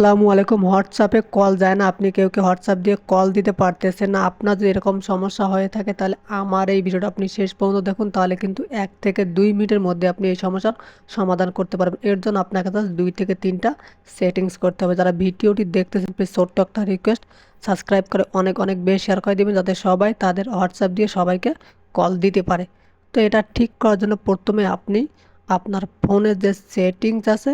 আসসালামু আলাইকুম। হোয়াটসঅ্যাপে কল যায় না, আপনি কেউ হোয়াটসঅ্যাপ দিয়ে কল দিতে পারতেছেন না। আপনার যদি এরকম সমস্যা হয়ে থাকে তাহলে আমার এই ভিডিওটা আপনি শেষ পর্যন্ত দেখুন, তাহলে কিন্তু 1 থেকে 2 মিনিটের মধ্যে আপনি এই সমস্যার সমাধান করতে পারবেন। এর জন্য আপনাকে জাস্ট 2 থেকে 3টা সেটিংস করতে হবে। যারা ভিডিওটি দেখতেছেন প্লিজ ছোট্ট একটা রিকোয়েস্ট, সাবস্ক্রাইব করে অনেক অনেক বেশি শেয়ার করে দেবেন যাতে সবাই তাদের হোয়াটসঅ্যাপ দিয়ে সবাইকে কল দিতে পারে। তো এটা ঠিক করার জন্য প্রথমে আপনি আপনার ফোনের যে সেটিংস আছে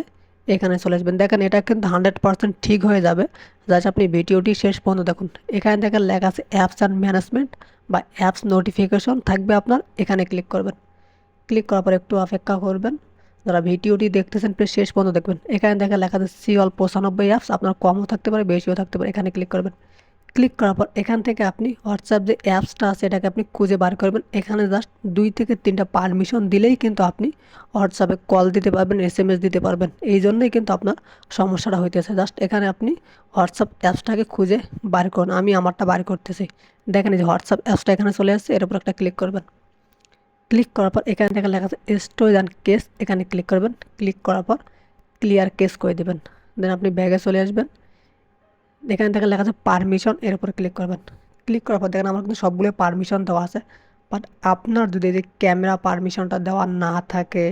এখানে চলে আসবেন। দেখেন এটা কিন্তু 100% ঠিক হয়ে যাবে। জাস্ট আপনি ভিডিওটি শেষ পর্যন্ত দেখুন। এখানে দেখেন লেখা আছে অ্যাপস অ্যান্ড ম্যানেজমেন্ট বা অ্যাপস নোটিফিকেশন থাকবে আপনার, এখানে ক্লিক করবেন। ক্লিক করার পর একটু অপেক্ষা করবেন। যারা ভিডিওটি দেখতেছেন প্লিজ শেষ পর্যন্ত দেখবেন। এখানে দেখেন লেখা আছে সি অল 95 অ্যাপস, আপনার কমও থাকতে পারে বেশিও থাকতে পারে, এখানে ক্লিক করবেন। ক্লিক করার পর এখান থেকে আপনি হোয়াটসঅ্যাপ যে অ্যাপসটা আছে এটাকে আপনি খুঁজে বার করবেন। এখানে জাস্ট 2 থেকে 3টা পারমিশন দিলেই কিন্তু আপনি হোয়াটসঅ্যাপে কল দিতে পারবেন, এসএমএস দিতে পারবেন। এই জন্যই কিন্তু আপনার সমস্যাটা হইতেছে। জাস্ট এখানে আপনি হোয়াটসঅ্যাপ অ্যাপসটাকে খুঁজে বার করুন। আমি আমারটা বার করতেছি। দেখেন এই যে হোয়াটসঅ্যাপ অ্যাপসটা এখানে চলে আসছে, এর উপর একটা ক্লিক করবেন। ক্লিক করার পর এখানে থেকে লেখা আছে স্টোরেজ অ্যান্ড কেস, এখানে ক্লিক করবেন। ক্লিক করার পর ক্লিয়ার কেস করে দেবেন। দেন আপনি ব্যাগে চলে আসবেন। এখানে থেকে লেখা আছে পারমিশন, এর উপরে ক্লিক করবেন। ক্লিক করার পর দেখেন আমার কিন্তু সবগুলো পারমিশন দেওয়া আছে। বাট আপনার যদি এই ক্যামেরা পারমিশনটা দেওয়া না থাকে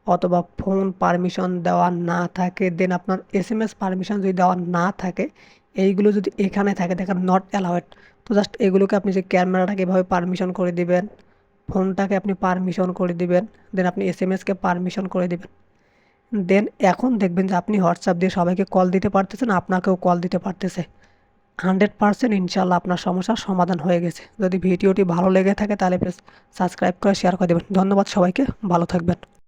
অথবা ফোন পারমিশন দেওয়া না থাকে, দেন আপনার এসএমএস পারমিশন যদি দেওয়া না থাকে, এইগুলো যদি এখানে থাকে দেখেন নট অ্যালাউড, তো জাস্ট এগুলোকে আপনি যে ক্যামেরাটাকে এভাবে পারমিশন করে দিবেন, ফোনটাকে আপনি পারমিশন করে দিবেন, দেন আপনি এসএমএসকে পারমিশন করে দিবেন। দেন এখন দেখবেন যে আপনি হোয়াটসঅ্যাপ দিয়ে সবাইকে কল দিতে পারতেছেন, আপনাকেও কল দিতে পারতেছে। 100% ইনশাল্লাহ আপনার সমস্যার সমাধান হয়ে গেছে। যদি ভিডিওটি ভালো লেগে থাকে তাহলে প্লিজ সাবস্ক্রাইব করে শেয়ার করে দেবেন। ধন্যবাদ সবাইকে, ভালো থাকবেন।